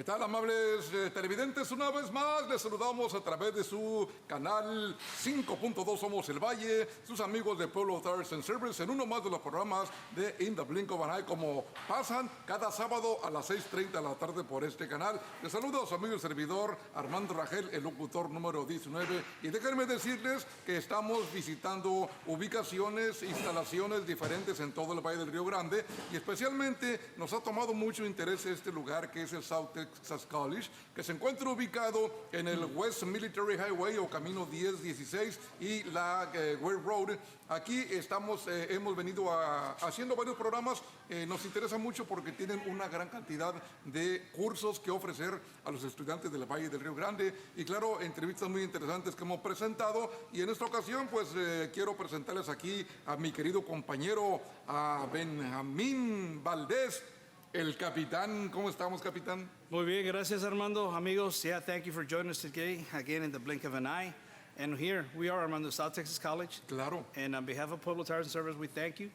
tal, amables televidentes? Una vez más les saludamos a través de su canal 5.2 Somos el Valle, sus amigos de Pueblo Tires and Service, en uno más de los programas de In the Blink of an Eye, como pasan cada sábado a las 6:30 de la tarde por este canal. Les saludo a su amigo el servidor Armando Rangel, el locutor número 19, y déjenme decirles que estamos visitando ubicaciones, instalaciones diferentes en todo el Valle del Río Grande, y especialmente nos ha tomado mucho interés este lugar que es el South Texas College, que se encuentra ubicado en el West Military Highway o Camino 1016 y la Ware Road. Aquí estamos, hemos venido haciendo varios programas. Nos interesa mucho porque tienen una gran cantidad de cursos que ofrecer a los estudiantes del Valle del Río Grande y claro, entrevistas muy interesantes que hemos presentado, y en esta ocasión pues quiero presentarles aquí a mi querido compañero, a Benjamín Valdés, el capitán. ¿Cómo estamos, capitán? Muy bien, gracias, Armando. Amigos, thank you for joining us today, again in the blink of an eye. And here we are, Armando, South Texas College. Claro. And on behalf of Pueblo Tires and Service, we thank you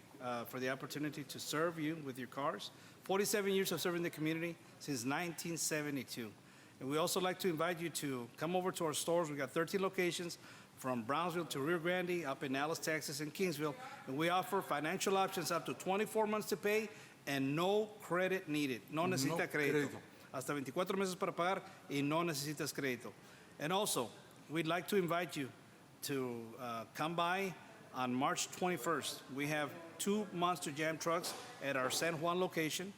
for the opportunity to serve you with your cars. 47 years of serving the community since 1972. And we also like to invite you to come over to our stores. We got 13 locations from Brownsville to Rio Grande, up in Dallas, Texas, and Kingsville. And we offer financial options up to 24 months to pay and no credit needed. No necesita crédito. Hasta 24 meses para pagar y no necesitas crédito. And also, we'd like to invite you to come by on March 21st. We have 2 Monster Jam trucks at our San Juan location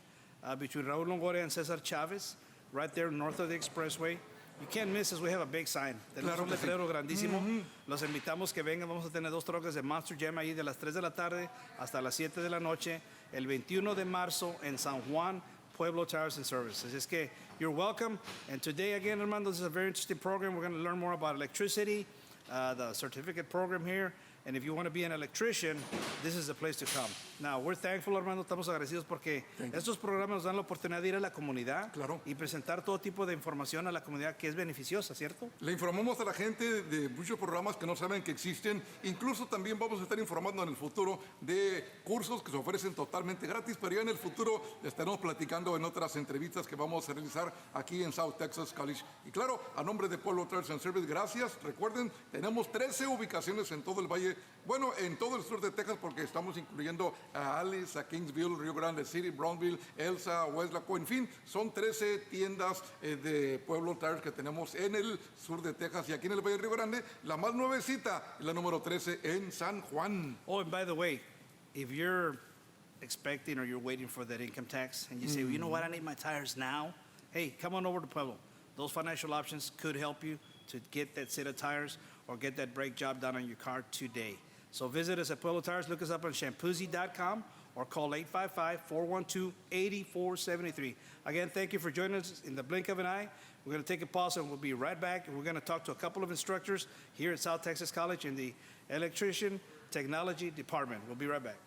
between Raúl Longoria and Cesar Chavez, right there north of the expressway. You can't miss us. We have a big sign. Tenemos un letrero grandísimo. Los invitamos que vengan. Vamos a tener 2 trocas de Monster Jam ahí de las 3 de la tarde hasta las 7 de la noche, el 21 de marzo en San Juan, Pueblo Tires and Services. Es que you're welcome. And today, again, Armando, this is a very interesting program. We're going to learn more about electricity, the certificate program here. And if you want to be an electrician, this is the place to come. Now, we're thankful, Armando, estamos agradecidos porque estos programas nos dan la oportunidad de ir a la comunidad y presentar todo tipo de información a la comunidad que es beneficiosa, ¿cierto? Le informamos a la gente de muchos programas que no saben que existen. Incluso también vamos a estar informando en el futuro de cursos que se ofrecen totalmente gratis, pero ya en el futuro estaremos platicando en otras entrevistas que vamos a realizar aquí en South Texas College. Y claro, a nombre de Pueblo Tires and Service, gracias. Recuerden, tenemos 13 ubicaciones en todo el Valle, bueno, en todo el sur de Texas, porque estamos incluyendo a Alice, a Kingsville, Rio Grande City, Brownsville, Elsa, Weslaco, en fin, son 13 tiendas de Pueblo Tires que tenemos en el sur de Texas, y aquí en el Valle de Río Grande, la más nuevecita, la número 13 en San Juan. Oh, and by the way, if you're expecting or you're waiting for that income tax and you say, well, you know what, I need my tires now, hey, come on over to Pueblo. Those financial options could help you to get that set of tires or get that brake job done on your car today. So visit us at Pueblo Tires, look us up on shampoozy.com or call 855-412-8473. Again, thank you for joining us in the blink of an eye. We're going to take a pause and we'll be right back. And we're going to talk to a couple of instructors here at South Texas College in the Electrician Technology Department. We'll be right back.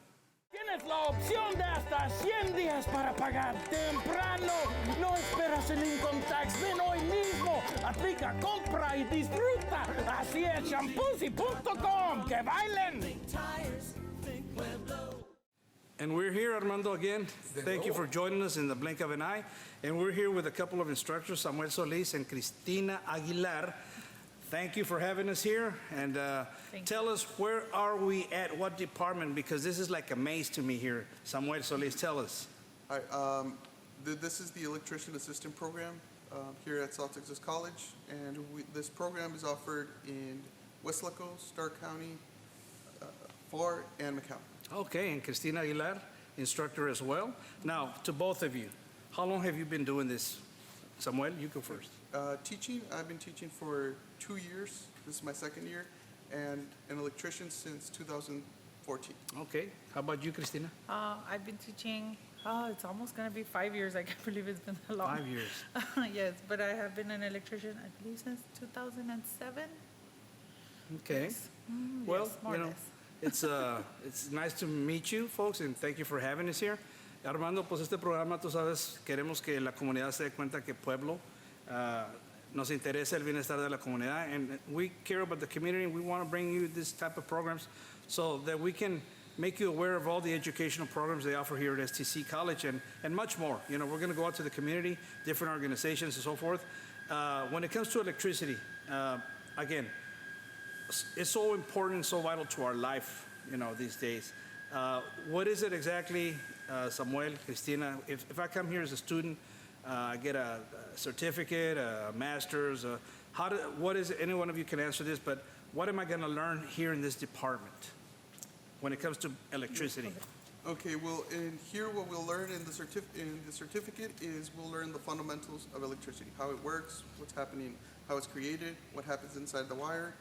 Tienes la opción de hasta 100 días para pagar temprano. No esperas el income tax, ven hoy mismo. Aplica, compra y disfruta. Así es, shampoozy.com. ¡Que bailen! And we're here, Armando, again. Thank you for joining us in the blink of an eye. And we're here with a couple of instructors, Samuel Solis and Cristina Aguilar. Thank you for having us here, and tell us, where are we at, what department, because this is like a maze to me here. Samuel Solis, tell us. All right, this is the Electrician Assistant Program here at South Texas College, and this program is offered in Weslaco, Stark County, Florida, and McAllen. Okay, and Cristina Aguilar, instructor as well. Now, to both of you, how long have you been doing this? Samuel, you go first. Teaching, I've been teaching for 2 years. This is my 2nd year, and an electrician since 2014. Okay, how about you, Cristina? I've been teaching, it's almost going to be 5 years. I can't believe it's been that long. 5 years. Yes, but I have been an electrician, I believe, since 2007. Okay. Yes. Well, yes, more or less. It's nice to meet you, folks, and thank you for having us here. Armando, pues este programa, tú sabes, queremos que la comunidad se dé cuenta que Pueblo nos interesa el bienestar de la comunidad, and we care about the community, and we want to bring you this type of programs so that we can make you aware of all the educational programs they offer here at STC College and much more. You know, we're going to go out to the community, different organizations and so forth. When it comes to electricity, again, it's so important, so vital to our life, you know, these days. What is it exactly, Samuel, Cristina? If I come here as a student, I get a certificate, a master's, what is it? Any one of you can answer this, but what am I going to learn here in this department when it comes to electricity? Okay, well, in here, what we'll learn in the certificate is we'll learn the fundamentals of electricity, how it works, what's happening, how it's created, what happens inside the wire,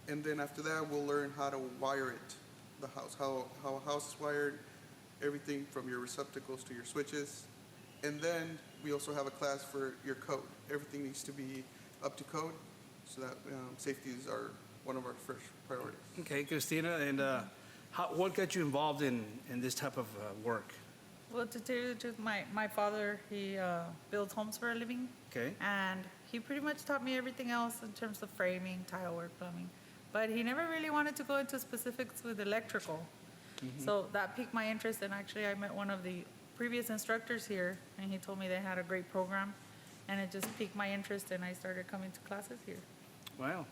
and then after that, we'll learn how to wire it, the house, how a house is wired, everything from your receptacles to your switches, and then we also have a class for your code. Everything needs to be up to code, so that safety is one of our first priorities. Okay, Cristina, and what got you involved in this type of work? Well, to tell you the truth, my father, he builds homes for a living. Okay. And he pretty much taught me everything else in terms of framing, tile work, plumbing. But he never really wanted to go into specifics with electrical. So that piqued my interest, and actually I met one of the previous instructors here, and he told me they had a great program, and it just piqued my interest, and I started coming to classes here. Wow,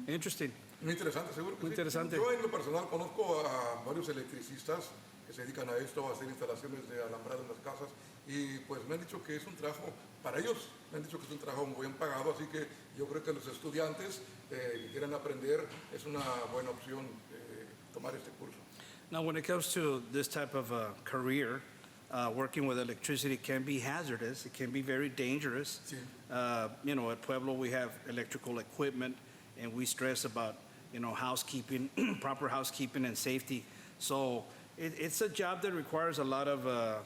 interesting. Muy interesante, seguro que Muy sí. interesante. Yo en lo personal conozco a varios electricistas que se dedican a esto, a hacer instalaciones de alambrado en las casas, y pues me han dicho que es un trabajo, para ellos me han dicho que es un trabajo muy bien pagado, así que yo creo que los estudiantes que quieran aprender es una buena opción tomar este curso. Now, when it comes to this type of career, working with electricity can be hazardous. It can be very dangerous. Sí. You know, at Pueblo, we have electrical equipment, and we stress about, you know, housekeeping, proper housekeeping and safety. So it's a job that requires a lot of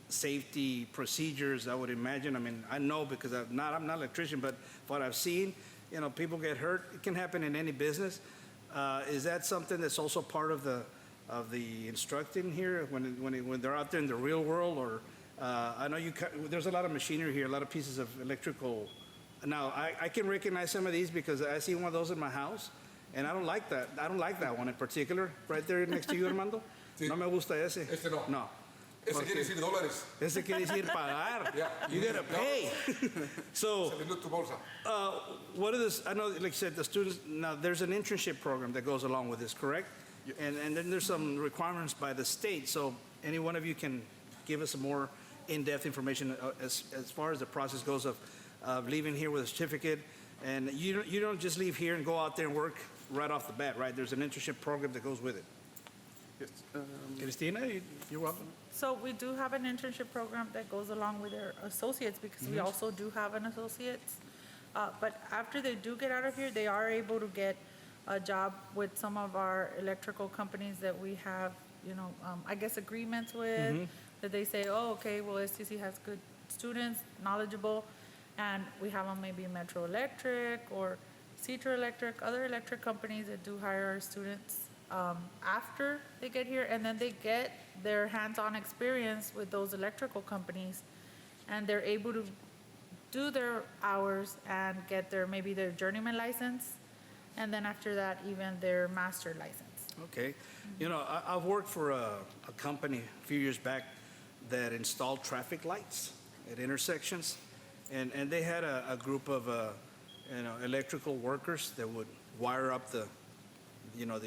safety procedures, I would imagine. I mean, I know because I'm not an electrician, but what I've seen, you know, people get hurt. It can happen in any business. Is that something that's also part of the instructing here when they're out there in the real world? Or I know there's a lot of machinery here, a lot of pieces of electrical. Now I can recognize some of these because I see one of those in my house, and I don't like that. I don't like that one in particular, right there next to you, Armando. Sí. No me gusta ese. Este no. No. Ese quiere decir dólares. Ese quiere decir pagar. Yeah, You gotta pay. So. Saliendo de tu bolsa. What are this? I know, like you said, the students. Now, there's an internship program that goes along with this, correct? Yep. And then there's some requirements by the state. So, any one of you can give us some more in-depth information as far as the process goes of leaving here with a certificate. And you don't just leave here and go out there and work right off the bat, right? There's an internship program that goes with it. Yes. Cristina, you're welcome. So we do have an internship program that goes along with their associates, because we also do have an associates. But after they do get out of here, they are able to get a job with some of our electrical companies that we have, you know, I guess agreements with, that they say, oh, okay, well, STC has good students, knowledgeable, and we have them maybe Metro Electric or Citra Electric, other electric companies that do hire our students after they get here, and then they get their hands-on experience with those electrical companies, and they're able to do their hours and get maybe their journeyman license, and then after that, even their master license. Okay. You know, I've worked for a company a few years back that installed traffic lights at intersections, and they had a group of electrical workers that would wire up the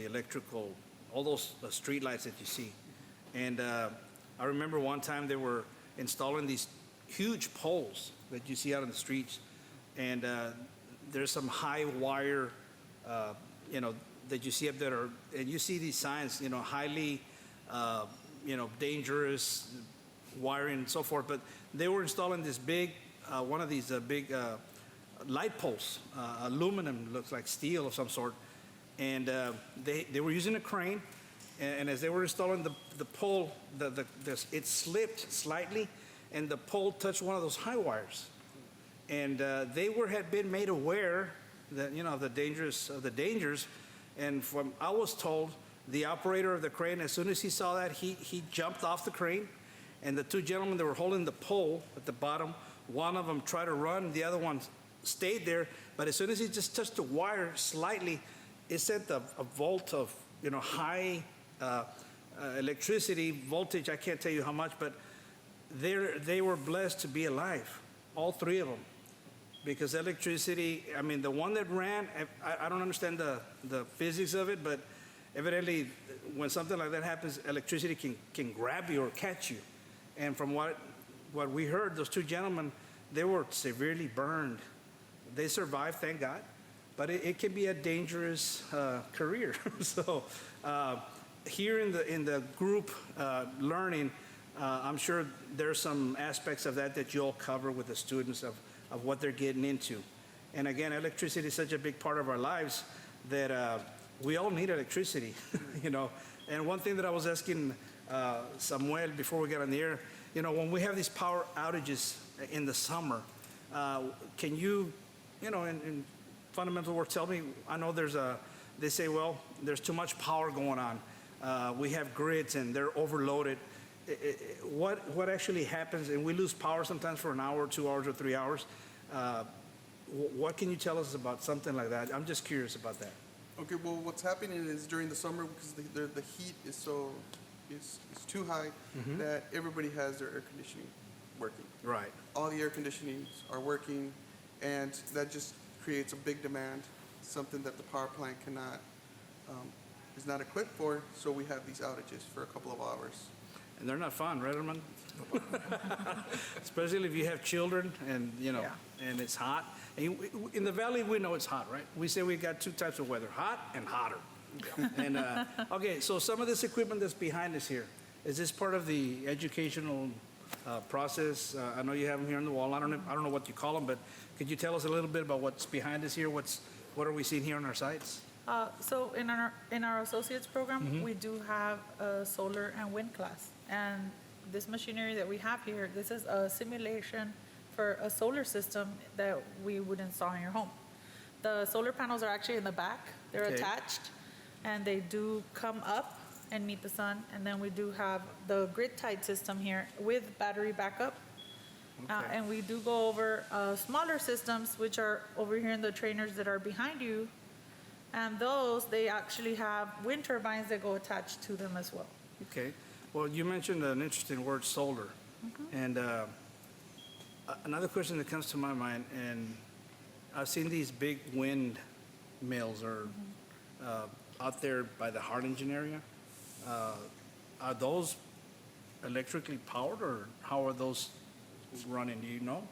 electrical, all those street lights that you see. And I remember one time they were installing these huge poles that you see out on the streets, and there's some high wire, that you see up there, and you see these signs, highly, dangerous wiring and so forth. But they were installing this big, one of these big light poles, aluminum, looks like steel of some sort. And they were using a crane, and as they were installing the pole, it slipped slightly, and the pole touched one of those high wires. And they had been made aware that the dangers. And from I was told, the operator of the crane, as soon as he saw that, he jumped off the crane, and the two gentlemen that were holding the pole at the bottom, one of them tried to run, the other one stayed there. But as soon as he just touched the wire slightly, it sent a volt of high Electricity, voltage, I can't tell you how much, but they were blessed to be alive, all three of them. Because electricity, I mean, the one that ran, I don't understand the physics of it, but evidently, when something like that happens, electricity can grab you or catch you. And from what we heard, those two gentlemen, they were severely burned. They survived, thank God, but it can be a dangerous career. So here in the group learning, I'm sure there's some aspects of that you'll cover with the students of what they're getting into. And again, electricity is such a big part of our lives that we all need electricity, you know. And one thing that I was asking Samuel before we got on the air, you know, when we have these power outages in the summer, can you, you know, in fundamental work, tell me, I know they say, well, there's too much power going on. We have grids and they're overloaded. What actually happens, and we lose power sometimes for an hour, 2 hours, or 3 hours. What can you tell us about something like that? I'm just curious about that. Okay, well, what's happening is during the summer, because the heat is too high, that everybody has their air conditioning working. Right. All the air conditionings are working, and that just creates a big demand, something that the power plant is not equipped for, so we have these outages for a couple of hours. And they're not fun, right, Armand? Especially if you have children and, you know, and it's hot. And in the valley, we know it's hot, right? We say we got two types of weather, hot and hotter. And, okay, so some of this equipment that's behind us here, is this part of the educational process? I know you have them here on the wall. I don't know what you call them, but could you tell us a little bit about what's behind us here? What are we seeing here on our sites? So in our associates program, we do have a solar and wind class. And this machinery that we have here, this is a simulation for a solar system that we would install in your home. The solar panels are actually in the back. They're attached, and they do come up and meet the sun. And then we do have the grid-tied system here with battery backup. And we do go over smaller systems, which are over here in the trainers that are behind you. And those, they actually have wind turbines that go attached to them as well. Okay. Well, you mentioned an interesting word, solar. And another question that comes to my mind, and I've seen these big wind mills or out there by the Harlingen area. Are those electrically powered, or how are those running? Do you know?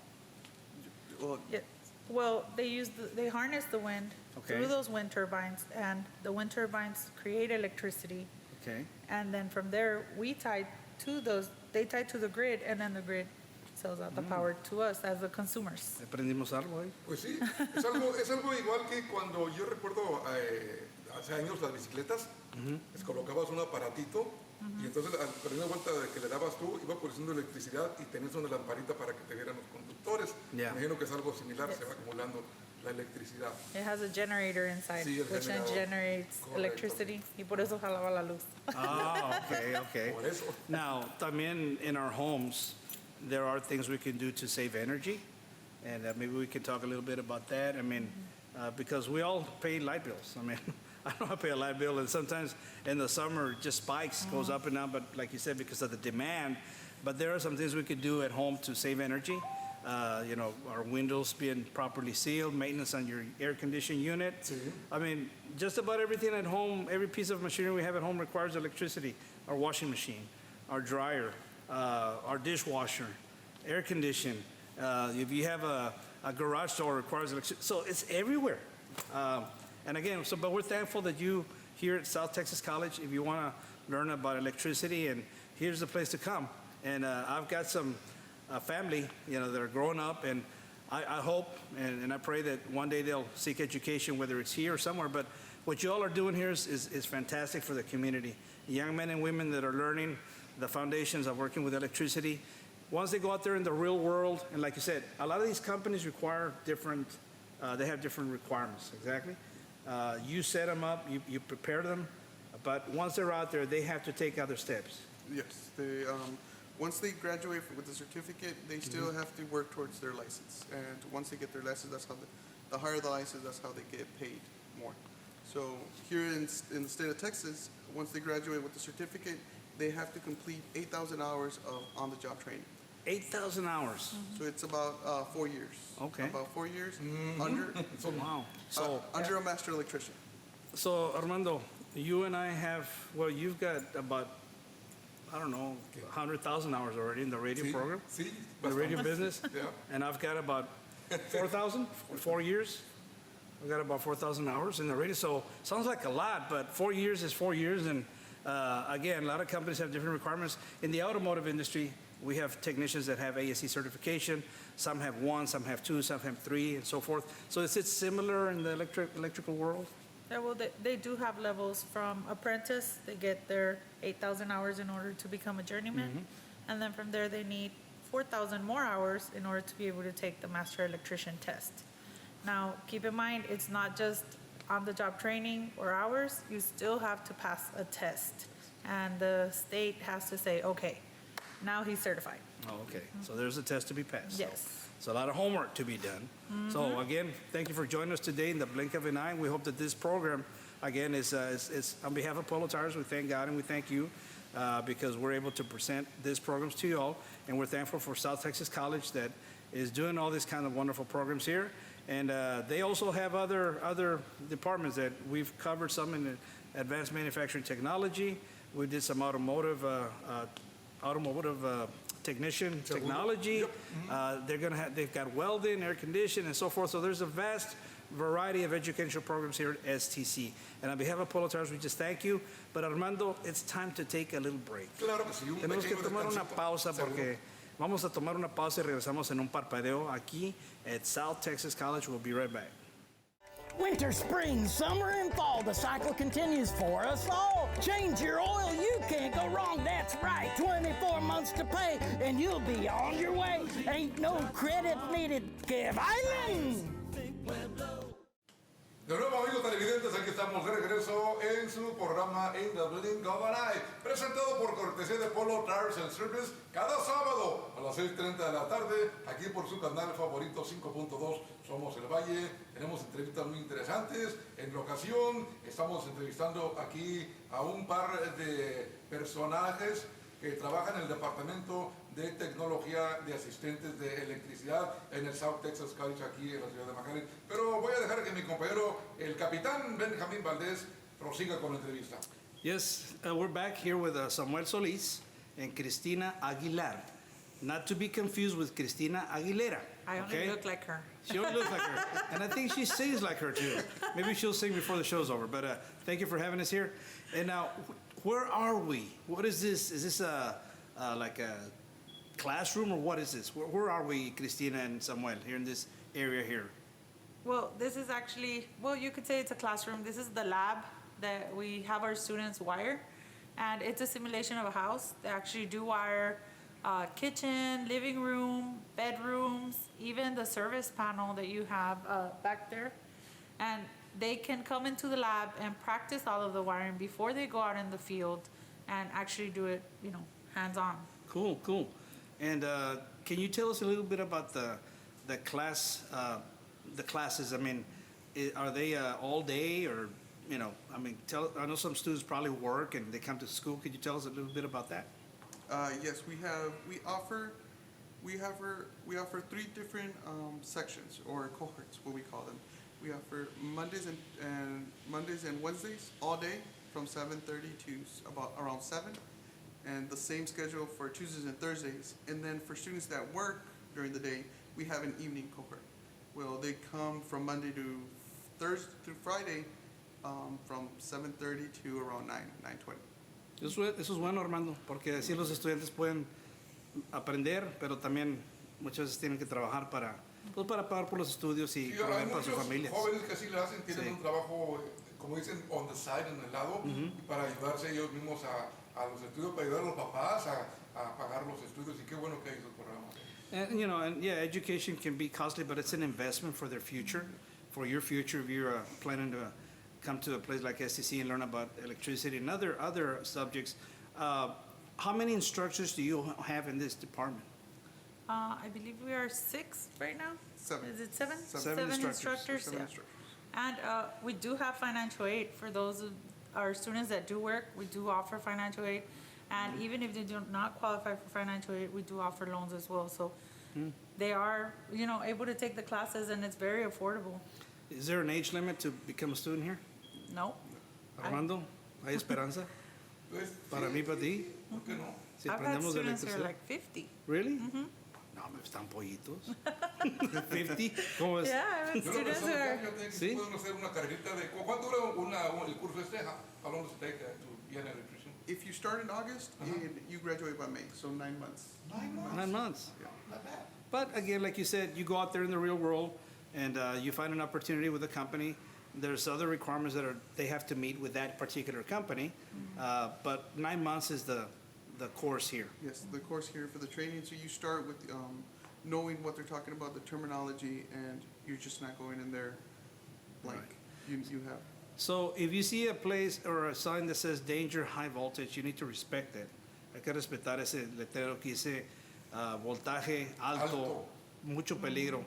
Well, Yeah. Well, they harness the wind through those wind turbines, and the wind turbines create electricity. Okay. And then from there, they tie to the grid, and then the grid sells out the power to us as the consumers. ¿Aprendimos algo ahí? Pues sí, es algo igual que cuando yo recuerdo hace años las bicicletas, les colocabas un aparatito y entonces por una vuelta de que le dabas tú, iba produciendo electricidad y tenías una lamparita para que te vieran los conductores. Yeah. Imagino que es algo similar, se va acumulando la electricidad. It has a generator inside, Sí, el which then generador. generates Correcto. electricity, y por eso jalaba la luz. Oh, okay. Por eso. Now, también in our homes, there are things we can do to save energy, and maybe we can talk a little bit about that. I mean, because we all pay light bills. I mean, I know I pay a light bill, and sometimes in the summer it just spikes, goes up and down, but like you said, because of the demand. But there are some things we could do at home to save energy. You know, our windows being properly sealed, maintenance on your air conditioning unit. I mean, just about everything at home, every piece of machinery we have at home requires electricity. Our washing machine, our dryer, our dishwasher, air conditioning. If you have a garage door, it requires electricity. So it's everywhere. And again, but we're thankful that you here at South Texas College, if you want to learn about electricity, and here's the place to come. And I've got some family, you know, that are growing up, and I hope and I pray that one day they'll seek education, whether it's here or somewhere. But what you all are doing here is fantastic for the community. Young men and women that are learning the foundations of working with electricity. Once they go out there in the real world, and like you said, a lot of these companies require different, they have different requirements, exactly. You set them up, you prepare them, but once they're out there, they have to take other steps. yes, once they graduate with the certificate, they still have to work towards their license. And once they get their license, that's how the higher the license, that's how they get paid more. So here in the state of Texas, once they graduate with the certificate, they have to complete 8,000 hours of on-the-job training. 8,000 hours. So it's about 4 years. Okay. About 4 years under Wow. So, under a master electrician. so Armando, you and I have, well, you've got about, I don't know, 100,000 hours already in the radio Sí, program, sí, the radio bastante. business. Yeah. And I've got about 4,000, 4 years. I've got about 4,000 hours in the radio. So sounds like a lot, but 4 years is 4 years. And again, a lot of companies have different requirements. In the automotive industry, we have technicians that have ASE certification. Some have 1, some have 2, some have 3, and so forth. So is it similar in the electrical world? Yeah, well, they do have levels from apprentice. They get their 8,000 hours in order to become a journeyman. And then from there, they need 4,000 more hours in order to be able to take the master electrician test. Now, keep in mind, it's not just on-the-job training or hours. You still have to pass a test. And the state has to say, okay, now he's certified. Oh, okay. So there's a test to be passed. Yes. So a lot of homework to be done. So again, thank you for joining us today in the blink of an eye. We hope that this program, again, is on behalf of Polo Tires. We thank God and we thank you because we're able to present these programs to you all. And we're thankful for South Texas College that is doing all these kind of wonderful programs here. And they also have other departments that we've covered, some in advanced manufacturing technology. We did some automotive technician technology. They've got welding, air conditioning, and so forth. So there's a vast variety of educational programs here at STC. And on behalf of Polo Tires, we just thank you. But Armando, it's time to take a little break. Claro que sí, un Tenemos que pequeño tomar una descansito. pausa Seguro. porque vamos a tomar una pausa y regresamos en un parpadeo aquí at South Texas College. We'll be right back. Winter, spring, summer, and fall, the cycle continues for us all. Change your oil, you can't go wrong, that's right. 24 months to pay, and you'll be on your way. Ain't no credit needed, Kev Island. De nuevo, amigos televidentes, aquí estamos de regreso en su programa In the Blink of an Eye, presentado por cortesía de Polo Tires and Service cada sábado a las 6:30 de la tarde, aquí por su canal favorito 5.2 Somos el Valle. Tenemos entrevistas muy interesantes. En la ocasión estamos entrevistando aquí a un par de personajes que trabajan en el departamento de tecnología de asistentes de electricidad en el South Texas College aquí en la ciudad de McAllen. Pero voy a dejar que mi compañero, el capitán Benjamín Valdés, prosiga con la entrevista. Yes, we're back here with Samuel Solis and Cristina Aguilar. Not to be confused with Cristina Aguilera. I only look like her. She only looks like her. And I think she sings like her too. Maybe she'll sing before the show's over. But thank you for having us here. And now, where are we? What is this? Is this like a classroom or what is this? Where are we, Cristina and Samuel, here in this area here? Well, this is actually, well, you could say it's a classroom. This is the lab that we have our students wire. And it's a simulation of a house. They actually do wire kitchen, living room, bedrooms, even the service panel that you have back there. And they can come into the lab and practice all of the wiring before they go out in the field and actually do it, hands-on. Cool, cool. And can you tell us a little bit about the classes? I mean, are they all day or, I know some students probably work and they come to school. Could you tell us a little bit about that? Yes, we offer 3 different sections or cohorts, what we call them. We offer Mondays and Wednesdays all day from 7:30 to about around 7, and the same schedule for Tuesdays and Thursdays. And then for students that work during the day, we have an evening cohort. Well, they come from Monday to Thursday through Friday, from 7:30 to around 9:20. Eso es bueno, Armando, porque así los estudiantes pueden aprender, pero también muchas veces tienen que trabajar para pagar por los estudios y Sí, proveer hay para su muchos familia. jóvenes que así lo hacen, tienen Sí. un trabajo, como dicen, on the side, en el lado, para ayudarse ellos mismos a los estudios, para ayudar a los papás a pagar los estudios, y qué bueno que hay esos programas. And education can be costly, but it's an investment for their future, for your future if you're planning to come to a place like STC and learn about electricity and other subjects. How many instructors do you have in this department? I believe we are 6 right now. 7. Is it 7? Seven instructors. instructors. Seven Yeah. instructors. And we do have financial aid for those our students that do work, we do offer financial aid. And even if they do not qualify for financial aid, we do offer loans as well. So they are, able to take the classes, and it's very affordable. Is there an age limit to become a student here? No? Armando, ¿hay esperanza? Pues, Para mí, para ti. ¿por qué no? Si I've had aprendemos de students who are electricidad. like 50. Really? No, me están pollitos. 50? ¿Cómo es? Yeah, I've had Yo lo students who pensaba, are, fíjate, que ¿Sí? pueden hacer una carrerita de... ¿Cuánto dura el curso este? How long does it take to be an electrician? If you start in August, and you graduate by May, so 9 months. 9 months. Not bad. But again, like you said, you go out there in the real world and you find an opportunity with a company. There's other requirements that they have to meet with that particular company. But 9 months is the course here. Yes, the course here for the training, so you start with knowing what they're talking about, the terminology, and you're just not going in there blank. Right. You have. So if you see a place or a sign that says danger, high voltage, you need to respect it. Hay que respetar ese letrero que dice voltaje alto, mucho peligro,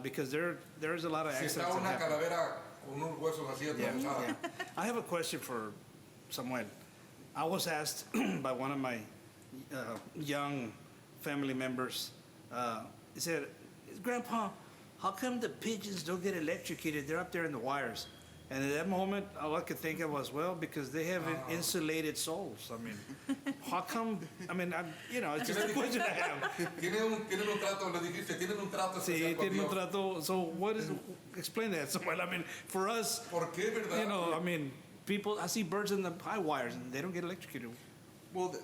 because there's a lot of Si accidents está that una happen. calavera con unos huesos así Yeah, atravesados. yeah. I have a question for Samuel. I was asked by one of my young family members, he said, Grandpa, how come the pigeons don't get electrocuted? They're up there in the wires. And at that moment, all I could think of was, well, because they have insulated souls. I mean, how come? I mean, it's just a question I have. Tienen un trato, le dijiste, tienen un trato Sí, especial con tiene un Dios. trato. So what is? Explain that, Samuel. I mean, for us, ¿Por qué, verdad? I mean, people. I see birds in the high wires, and they don't get electrocuted. Well,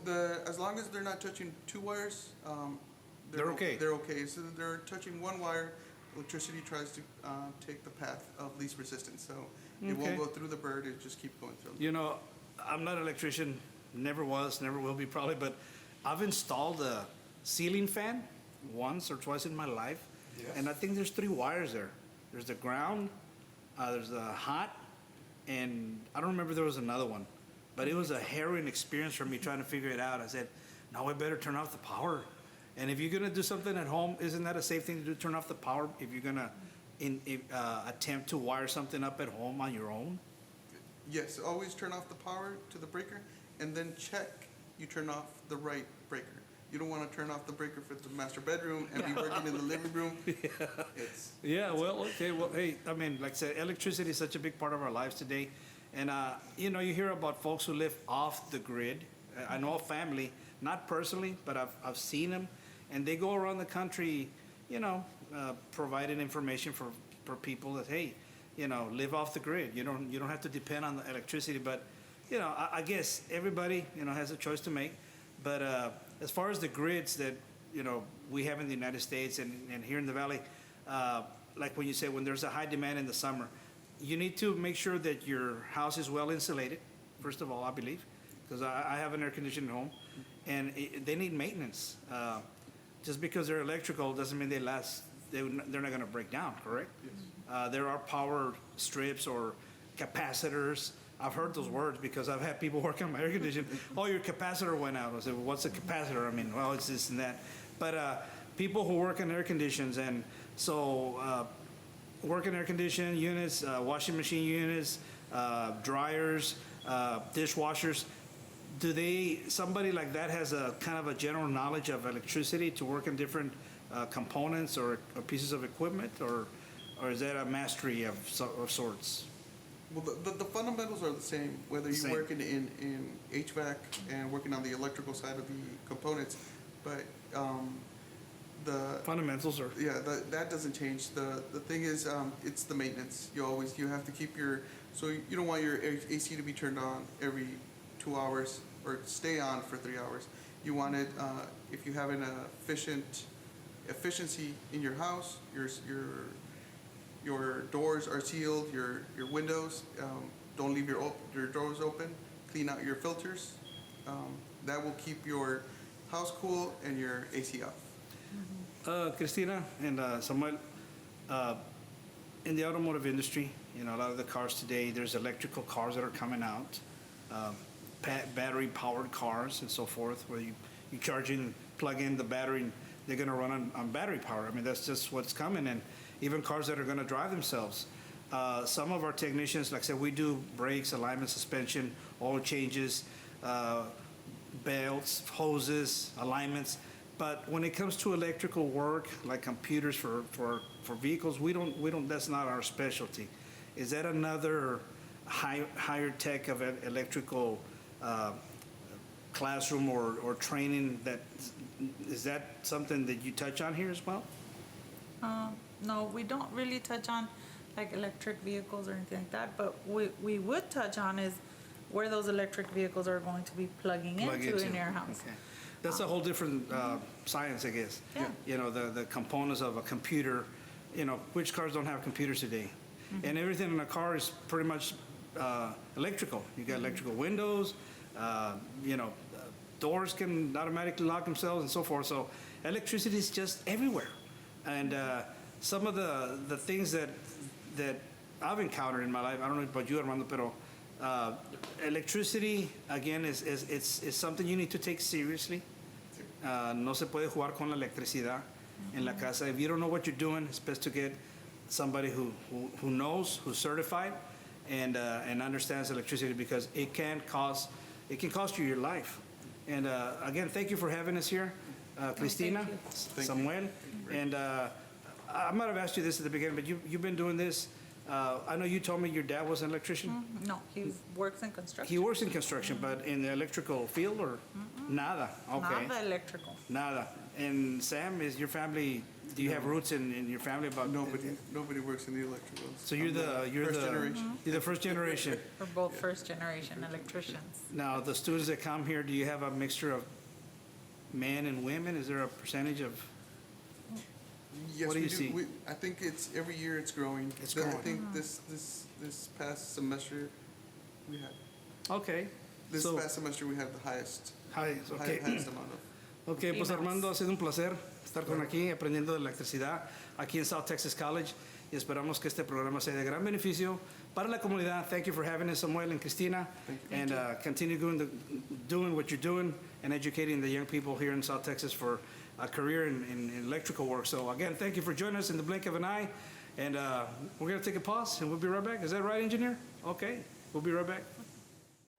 as long as they're not touching 2 wires, They're okay. They're okay. So they're touching 1 wire. Electricity tries to take the path of least resistance, so it won't Okay. go through the bird. It just keeps going through. I'm not an electrician. Never was. Never will be probably. But I've installed a ceiling fan once or twice in my life, Yes. and I think there's 3 wires there. There's the ground, there's the hot, and I don't remember there was another one. But it was a harrowing experience for me trying to figure it out. I said, no, I better turn off the power. And if you're going to do something at home, isn't that a safe thing to do, turn off the power if you're going to attempt to wire something up at home on your own? Yes, always turn off the power to the breaker, and then check you turn off the right breaker. You don't want to turn off the breaker for the master bedroom and be working in the living room. It's Yeah, well, okay. Well, hey, I mean, like I said, electricity is such a big part of our lives today. And, you hear about folks who live off the grid. I know a family, not personally, but I've seen them. And they go around the country, providing information for people that, hey, live off the grid. You don't have to depend on the electricity. But, I guess everybody, has a choice to make. But as far as the grids that, we have in the United States and here in the Valley, like when you say when there's a high demand in the summer, you need to make sure that your house is well insulated, first of all, I believe, because I have an air conditioner at home, and they need maintenance. Just because they're electrical doesn't mean they last. They're not going to break down, correct? Yes. There are power strips or capacitors. I've heard those words because I've had people working on my air conditioner. Oh, your capacitor went out. I said, well, what's a capacitor? I mean, well, it's this and that. But people who work in air conditions, and so work in air conditioning units, washing machine units, dryers, dishwashers, somebody like that has a kind of a general knowledge of electricity to work in different components or pieces of equipment, or is that a mastery of sorts? well, the fundamentals are the same, whether you're Same. working in HVAC and working on the electrical side of the components, but the Fundamentals are. yeah, that doesn't change. The thing is, it's the maintenance. You have to keep so you don't want your AC to be turned on every 2 hours or stay on for 3 hours. You want it, if you have an efficiency in your house, your doors are sealed, your windows, don't leave your doors open, clean out your filters. That will keep your house cool and your AC off. Cristina and Samuel, in the automotive industry, a lot of the cars today, there's electrical cars that are coming out, battery-powered cars and so forth, where you plug in the battery, and they're going to run on battery power. I mean, that's just what's coming, and even cars that are going to drive themselves. Some of our technicians, like I said, we do brakes, alignment, suspension, oil changes, belts, hoses, alignments. But when it comes to electrical work, like computers for vehicles, we don't. That's not our specialty. Is that another higher tech of electrical classroom or training? Is that something that you touch on here as well? No, we don't really touch on like electric vehicles or anything like that, but we would touch on is where those electric vehicles are going to be plugging into in your house. Okay. That's a whole different science, I guess. Yeah. You know, the components of a computer, you know, which cars don't have computers today? And everything in a car is pretty much electrical. You got electrical windows, you know, doors can automatically lock themselves and so forth. So electricity is just everywhere. And some of the things that I've encountered in my life, I don't know about you, Armando, pero electricity, again, is something you need to take seriously. No se puede jugar con la electricidad en la casa. If you don't know what you're doing, it's best to get somebody who knows, who's certified, and understands electricity, because it can cost you your life. And again, thank you for having us here, Cristina, Samuel, and I might have asked you this at the beginning, but you've been doing this. I know you told me your dad was an electrician. No, he works in construction. He works in construction, but in the electrical field or nada? Okay. Not the electrical. Nada. And Sam, is your family? Do you have roots in your family about? Nobody works in the electrical. So you're first generation. You're the first generation. We're both first generation electricians. Now, the students that come here, do you have a mixture of men and women? Is there a percentage of? Yes, What do we you do. see? I think it's every year it's growing. It's I growing. think this past semester we had Okay. this So, past semester we had the highest okay. highest amount of. Ok, pues Females. Armando, ha sido un placer estar con aquí aprendiendo de electricidad aquí en South Texas College, y esperamos que este programa sea de gran beneficio para la comunidad. Thank you for having us, Samuel and Cristina, and continue doing what you're doing and educating the young people here in South Texas for a career in electrical work. So again, thank you for joining us in the blink of an eye, and we're going to take a pause and we'll be right back. Is that right, engineer? Okay, we'll be right back.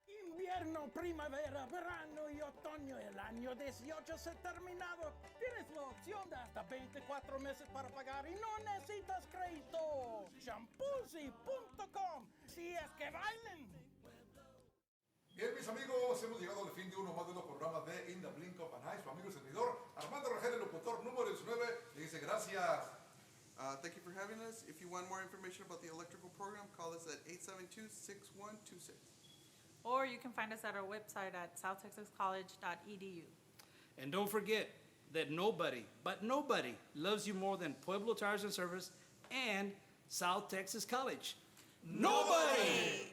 Invierno, primavera, verano y otoño. El año 18 se ha terminado. Tienes la opción de hasta 24 meses para pagar y no necesitas crédito. Shampoozy.com. Si es que bailen. Bien, mis amigos, hemos llegado al fin de uno más de los programas de In the Blink of an Eye. Su amigo y servidor, Armando Rangel, el locutor número 19, le dice gracias. Thank you for having us. If you want more information about the electrical program, call us at 872-6126. Or you can find us at our website at southtexascollege.edu. And don't forget that nobody, but nobody, loves you more than Pueblo Tires and Service and South Texas College. Nobody!